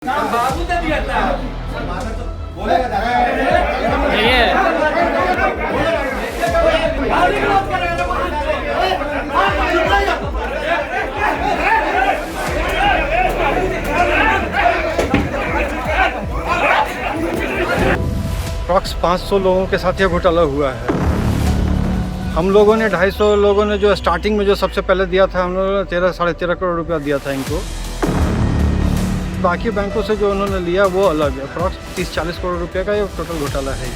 Approx 500 लोगों के साथ ये घोटाला हुआ है। हम लोगों ने 250 लोगों ने जो स्टार्टिंग में जो सबसे पहले दिया था, हम लोगों ने 13-13.5 करोड़ रुपया दिया था इनको। बाकी बैंकों से जो उन्होंने लिया वो अलग है। अप्रॉक्स 30-40 करोड़ रुपये का ये टोटल घोटाला है।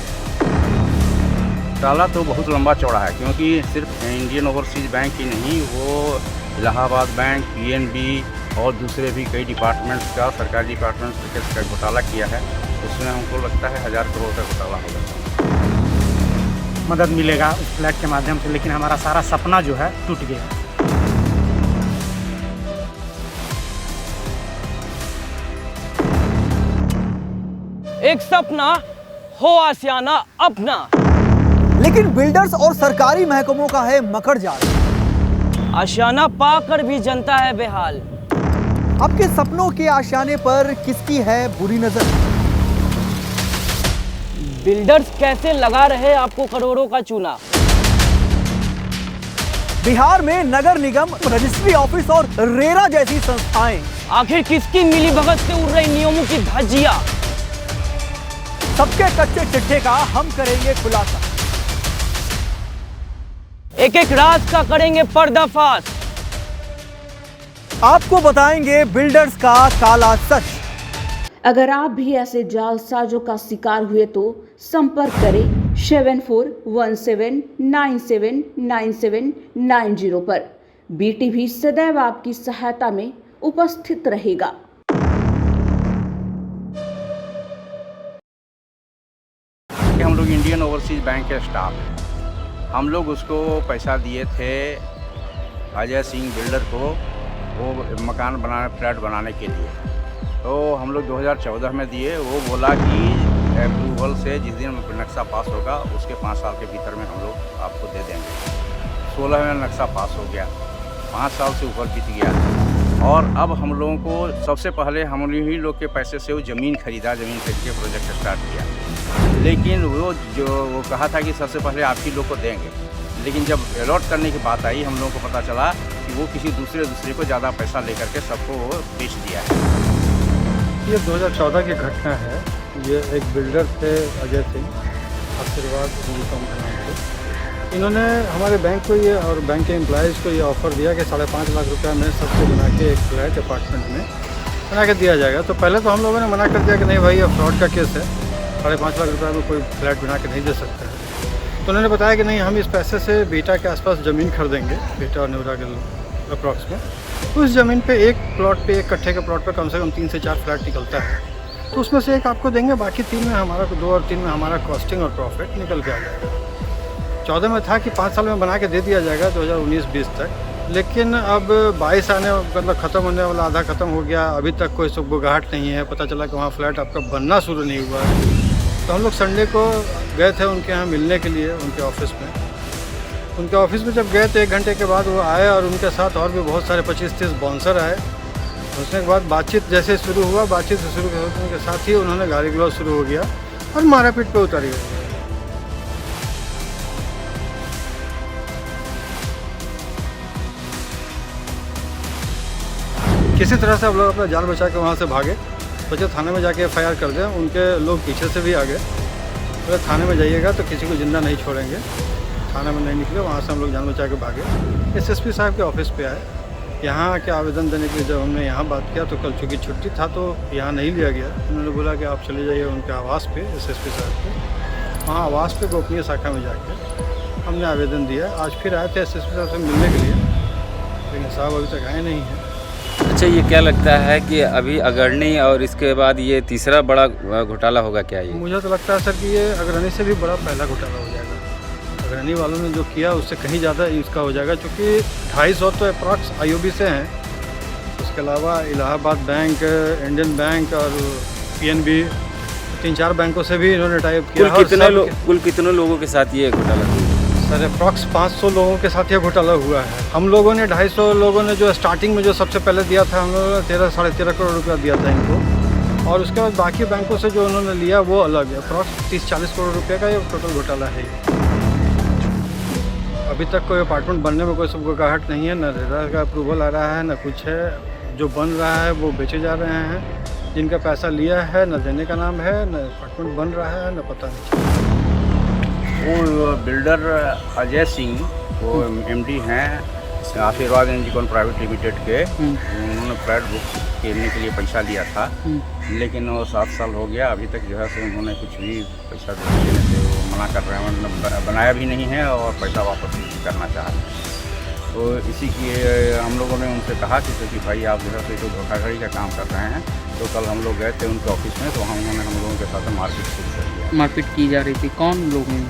घोटाला तो बहुत लंबा चौड़ा है, क्योंकि सिर्फ इंडियन ओवरसीज बैंक ही नहीं, वो इलाहाबाद बैंक, पीएनबी और दूसरे भी कई डिपार्टमेंट्स का, सरकारी डिपार्टमेंट्स का घोटाला किया है। उसमें हमको लगता है 1000 करोड़ का घोटाला होगा। मदद मिलेगा उस फ्लैट के माध्यम से, लेकिन हमारा सारा सपना जो है टूट गया। एक सपना हो आशियाना अपना, लेकिन बिल्डर्स और सरकारी महकमों का है मकड़ जाल। आशियाना पाकर भी जनता है बेहाल। आपके सपनों के आशियाने पर किसकी है बुरी नजर? बिल्डर्स कैसे लगा रहे आपको करोड़ों का चूना। बिहार में नगर निगम, रजिस्ट्री ऑफिस और रेरा जैसी संस्थाएं, आखिर किसकी मिलीभगत से उड़ रही नियमों की धज्जियां। सबके कच्चे चिट्ठे का हम करेंगे खुलासा। एक एक राज का करेंगे पर्दाफाश। आपको बताएंगे बिल्डर्स का काला सच। अगर आप भी ऐसे जालसाजों का शिकार हुए तो संपर्क करें 7417979790 पर। बीटीवी सदैव आपकी सहायता में उपस्थित रहेगा। हम लोग इंडियन ओवरसीज बैंक के स्टाफ हैं। हम लोग उसको पैसा दिए थे अजय सिंह बिल्डर को, वो मकान बनाने, फ्लैट बनाने के लिए। तो हम लोग 2014 में दिए। वो बोला कि अप्रूवल से जिस दिन नक्शा पास होगा उसके 5 साल के भीतर में हम लोग आपको दे देंगे। 16 में नक्शा पास हो गया, 5 साल से ऊपर बीत गया। और अब हम लोगों को सबसे पहले हम ही लोग के पैसे से वो ज़मीन खरीदा, ज़मीन खरीद के प्रोजेक्ट स्टार्ट किया। लेकिन वो कहा था कि सबसे पहले आप ही लोग को देंगे, लेकिन जब अलॉट करने की बात आई हम लोगों को पता चला कि वो किसी दूसरे को ज़्यादा पैसा लेकर के सबको वो बेच दिया है। ये 2014 की घटना है। ये एक बिल्डर थे अजय सिंह, आशीर्वाद उनका नाम थे। इन्होंने हमारे बैंक को ये और बैंक के एम्प्लॉयज़ को ये ऑफ़र दिया कि 5.5 लाख रुपया में सबको बना के एक फ्लैट अपार्टमेंट में बना के दिया जाएगा। तो पहले तो हम लोगों ने मना कर दिया कि नहीं भाई, ये फ्रॉड का केस है, 5.5 लाख रुपये में कोई फ्लैट बना के नहीं दे सकता है। तो उन्होंने बताया कि नहीं, हम इस पैसे से बीटा के आसपास ज़मीन खरीदेंगे, बीटा और न्यूरा के अप्रॉक्स में। उस ज़मीन पे एक प्लॉट पे, एक कट्ठे के प्लॉट पे कम से कम 3 से 4 फ्लैट निकलता है। तो उसमें से एक आपको देंगे, बाकी 3 में हमारा 2 और 3 में हमारा कॉस्टिंग और प्रॉफिट निकल के आ जाएगा। 14 में था कि 5 साल में बना के दे दिया जाएगा 2019-20 तक। लेकिन अब 22 आने मतलब ख़त्म होने वाला, आधा ख़त्म हो गया, अभी तक कोई सुगबुगाहट नहीं है। पता चला कि वहाँ फ्लैट आपका बनना शुरू नहीं हुआ है। तो हम लोग संडे को गए थे उनके यहाँ मिलने के लिए, उनके ऑफिस में। उनके ऑफिस में जब गए तो 1 घंटे के बाद वो आए और उनके साथ और भी बहुत सारे 25-30 बाउंसर आए। उसने के बाद बातचीत जैसे शुरू हुआ, बातचीत से शुरू होने के साथ ही उन्होंने गाली गलौज शुरू हो गया और मारापीट पे उतारी गई। किसी तरह से हम लोग अपना जान बचा के वहाँ से भागे। सोचे थाने में जाके FIR कर दें। उनके लोग पीछे से भी आ गए। अगर थाने में जाइएगा तो किसी को जिंदा नहीं छोड़ेंगे। थाने में नहीं निकले, वहाँ से हम लोग जान बचा के भागे। SSP साहब के ऑफिस पे आए। यहाँ आके आवेदन देने के लिए जब हमने यहाँ बात किया तो कल चूँकि छुट्टी था तो यहाँ नहीं लिया गया। उन्होंने बोला कि आप चले जाइए उनके आवास पे, SSP साहब के। वहाँ आवास पे गोपनीय शाखा में जाके हमने आवेदन दिया। आज फिर आए थे SSP साहब से मिलने के लिए, लेकिन साहब अभी तक आए नहीं हैं। अच्छा, ये क्या लगता है कि अभी अग्रणी और इसके बाद ये तीसरा बड़ा घोटाला होगा क्या? ये मुझे तो लगता है सर कि ये अग्रणी से भी बड़ा पहला घोटाला हो जाएगा। अग्रणी वालों ने जो किया उससे कहीं ज़्यादा इसका हो जाएगा, क्योंकि 250 तो अप्रॉक्स IOB से हैं। उसके अलावा इलाहाबाद बैंक, इंडियन बैंक और PNB, 3-4 बैंकों से भी इन्होंने टाइप किया। कुल कितने लोगों के साथ ये घोटाला हुआ? सर अप्रॉक्स 500 लोगों के साथ ये घोटाला हुआ है। हम लोगों ने 250 लोगों ने जो स्टार्टिंग में जो सबसे पहले दिया था, हम लोगों ने 13-13.5 करोड़ रुपया दिया था इनको। और उसके बाद बाकी बैंकों से जो उन्होंने लिया वो अलग है। अप्रॉक्स 30-40 करोड़ रुपए का ये टोटल घोटाला है। अभी तक कोई अपार्टमेंट बनने में कोई सबको नहीं है, न रेरा का अप्रूवल आ रहा है, न कुछ है। जो बन रहा है वो बेचे जा रहे हैं। जिनका पैसा लिया है न देने का नाम है, न अपार्टमेंट बन रहा है, न पता नहीं। वो बिल्डर अजय सिंह वो एमडी हैं आशीर्वाद एनजीकॉन प्राइवेट लिमिटेड के। उन्होंने फ्लैट बुक करने के लिए पैसा लिया था, लेकिन वो 7 साल हो गया, अभी तक जो है सो उन्होंने कुछ भी पैसा देने से वो मना कर रहे हैं। मतलब बनाया भी नहीं है और पैसा वापस नहीं करना चाह रहे हैं। तो इसी की हम लोगों ने उनसे कहा कि भाई आप जो है तो धोखाधड़ी का काम कर रहे हैं। तो कल हम लोग गए थे उनके ऑफिस में, तो हम लोगों के साथ मारपीट शुरू कर दिया। मारपीट की जा रही थी? कौन लोग हैं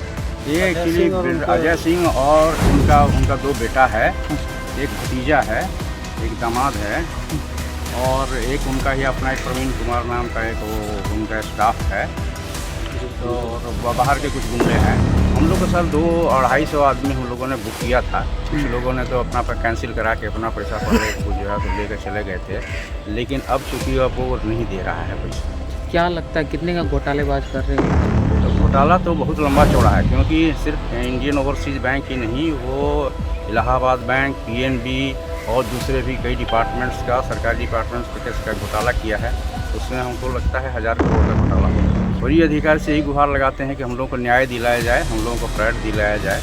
ये? एक्चुअली अजय सिंह और उनका 2 बेटा है, एक भतीजा है, एक दामाद है, और एक उनका ही अपना एक प्रवीण कुमार नाम का एक वो उनका स्टाफ है। तो बाहर के कुछ गुंडे हैं। हम लोग को सर 200-250 आदमी हम लोगों ने बुक किया था। कुछ लोगों ने तो अपना कैंसिल करा के अपना पैसा पहले जो है तो लेकर चले गए थे, लेकिन अब चूँकि अब वो नहीं दे रहा है पैसा। क्या लगता है कितने का घोटालेबाज कर रहे हैं? तो घोटाला तो बहुत लंबा चौड़ा है, क्योंकि सिर्फ इंडियन ओवरसीज़ बैंक ही नहीं, वो इलाहाबाद बैंक, पीएनबी और दूसरे भी कई डिपार्टमेंट्स का, सरकारी डिपार्टमेंट्स का घोटाला किया है। उसमें हमको लगता है 1000 करोड़ का घोटाला होगा। वही अधिकार से यही गुहार लगाते हैं कि हम लोगों को न्याय दिलाया जाए, हम लोगों को फ्लैट दिलाया जाए,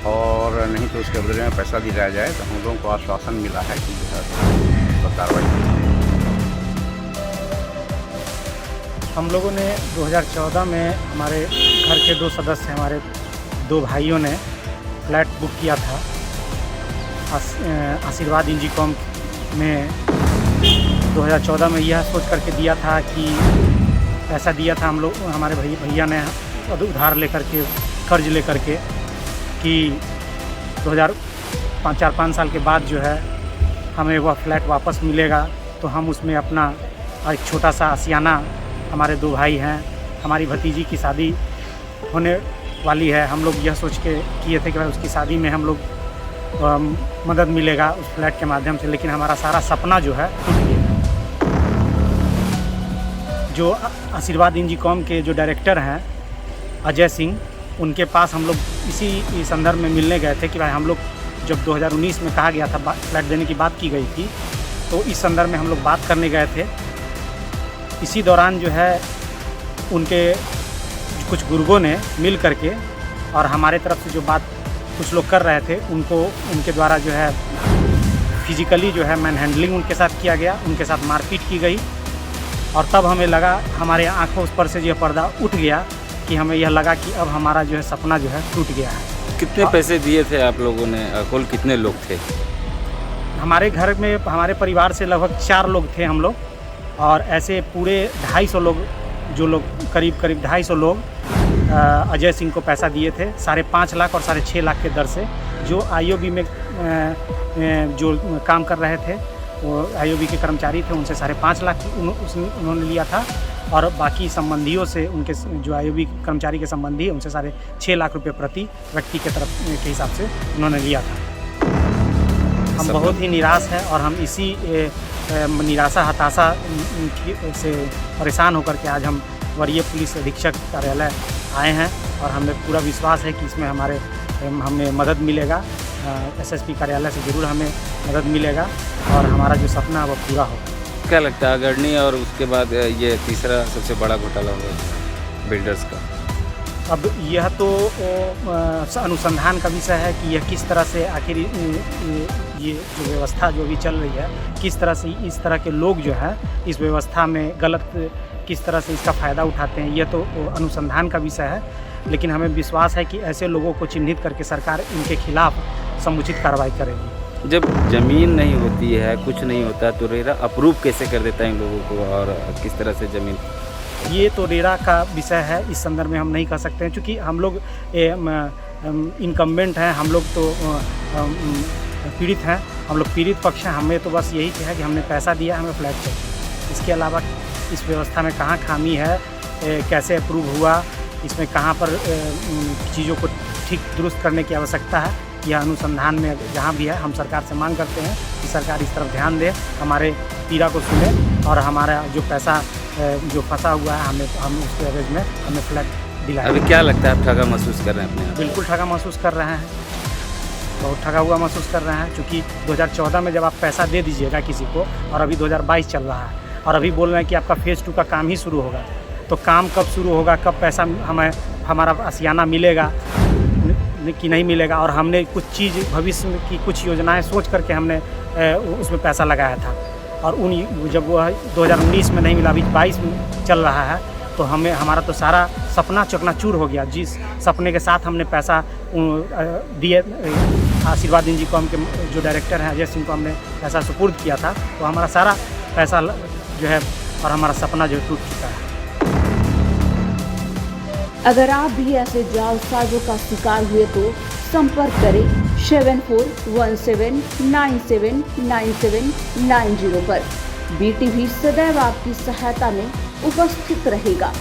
और नहीं तो उसके बदले में पैसा दिलाया जाए। तो हम लोगों को आश्वासन मिला है कि जो है कार्रवाई की। हम लोगों ने 2014 में हमारे घर के 2 सदस्य, हमारे 2 भाइयों ने फ्लैट बुक किया था आशीर्वाद इंजीकॉम में। 2014 में यह सोच करके दिया था कि पैसा दिया था हम लोग, हमारे भैया ने उधार लेकर के, कर्ज लेकर के, कि 4-5 साल के बाद जो है हमें वह फ्लैट वापस मिलेगा। तो हम उसमें अपना एक छोटा सा आशियाना, हमारे 2 भाई हैं, हमारी भतीजी की शादी होने वाली है। हम लोग यह सोच के किए थे कि भाई उसकी शादी में हम लोग मदद मिलेगा उस फ्लैट के माध्यम से, लेकिन हमारा सारा सपना जो है टूट गया। जो आशीर्वाद इंजीकॉम के जो डायरेक्टर हैं अजय सिंह, उनके पास हम लोग इसी संदर्भ में मिलने गए थे कि भाई हम लोग जब 2019 में कहा गया था फ्लैट देने की बात की गई थी, तो इस संदर्भ में हम लोग बात करने गए थे। इसी दौरान जो है उनके कुछ गुर्गों ने मिल करके और हमारे तरफ से जो बात कुछ लोग कर रहे थे, उनके द्वारा जो है फिजिकली जो है मैन हैंडलिंग उनके साथ किया गया, उनके साथ मारपीट की गई। और तब हमें लगा, हमारे आंखों पर से जो पर्दा उठ गया कि हमें यह लगा कि अब हमारा जो है सपना जो है टूट गया है। कितने पैसे दिए थे आप लोगों ने? कुल कितने लोग थे? हमारे घर में, हमारे परिवार से लगभग 4 लोग थे हम लोग, और ऐसे पूरे 250 लोग, जो लोग करीब 250 लोग अजय सिंह को पैसा दिए थे 5.5 लाख और 6.5 लाख के दर से। जो आईओबी में जो काम कर रहे थे, वो आईओबी के कर्मचारी थे, उनसे 5.5 लाख उन्होंने लिया था, और बाकी संबंधियों से, उनके जो आईओबी कर्मचारी के संबंधी हैं, उनसे 6.5 लाख रुपए प्रति व्यक्ति के तरफ के हिसाब से उन्होंने लिया था। हम बहुत ही निराश हैं, और हम इसी निराशा हताशा से परेशान होकर के आज हम वरीय पुलिस अधीक्षक कार्यालय आए हैं, और हमें पूरा विश्वास है कि इसमें हमें मदद मिलेगा। एसएसपी कार्यालय से ज़रूर हमें मदद मिलेगा, और हमारा जो सपना है वो पूरा होगा। क्या लगता है अगरनी और उसके बाद ये तीसरा सबसे बड़ा घोटाला होगा बिल्डर्स का? अब यह तो अनुसंधान का विषय है कि यह किस तरह से आखिर ये जो व्यवस्था जो भी चल रही है, किस तरह से इस तरह के लोग जो है इस व्यवस्था में गलत किस तरह से इसका फ़ायदा उठाते हैं, यह तो अनुसंधान का विषय है। लेकिन हमें विश्वास है कि ऐसे लोगों को चिन्हित करके सरकार इनके खिलाफ समुचित कार्रवाई करेगी। जब ज़मीन नहीं होती है, कुछ नहीं होता, तो रेरा अप्रूव कैसे कर देता है इन लोगों को, और किस तरह से ज़मीन? ये तो रेरा का विषय है, इस संदर्भ में हम नहीं कह सकते हैं, क्योंकि हम लोग इनकम्बेंट हैं, हम लोग तो पीड़ित हैं, हम लोग पीड़ित पक्ष हैं। हमें तो बस यही है कि हमने पैसा दिया, हमें फ्लैट चाहिए। इसके अलावा इस व्यवस्था में कहाँ खामी है, कैसे अप्रूव हुआ, इसमें कहाँ पर चीज़ों को ठीक दुरुस्त करने की आवश्यकता है, यह अनुसंधान में जहाँ भी है हम सरकार से मांग करते हैं कि सरकार इस तरफ ध्यान दे, हमारे पीड़ा को सुने, और हमारा जो पैसा जो फंसा हुआ है हम उसके एवज में हमें फ्लैट दिलाया। अभी क्या लगता है आप ठगा महसूस कर रहे हैं अपने आप? बिल्कुल ठगा महसूस कर रहे हैं, बहुत ठगा हुआ महसूस कर रहे हैं, क्योंकि 2014 में जब आप पैसा दे दीजिएगा किसी को और अभी 2022 चल रहा है और अभी बोल रहे हैं कि आपका फेज़ 2 का काम ही शुरू होगा, तो काम कब शुरू होगा, कब पैसा हमें हमारा आशियाना मिलेगा कि नहीं मिलेगा। और हमने कुछ चीज़ भविष्य में की कुछ योजनाएं सोच करके हमने उसमें पैसा लगाया था और जब वो 2019 में नहीं मिला, अभी 22 में चल रहा है, तो हमारा तो सारा सपना चकनाचूर हो गया। जिस सपने के साथ हमने पैसा दिए, आशीर्वाद जी को, हमके जो डायरेक्टर हैं अजय सिंह को हमने पैसा सुपुर्द किया था, तो हमारा सारा पैसा जो है और हमारा सपना जो टूट चुका है। अगर आप भी ऐसे जालसाजों का शिकार हुए तो संपर्क करें 7417979790 पर। BTV सदैव आपकी सहायता में उपस्थित रहेगा।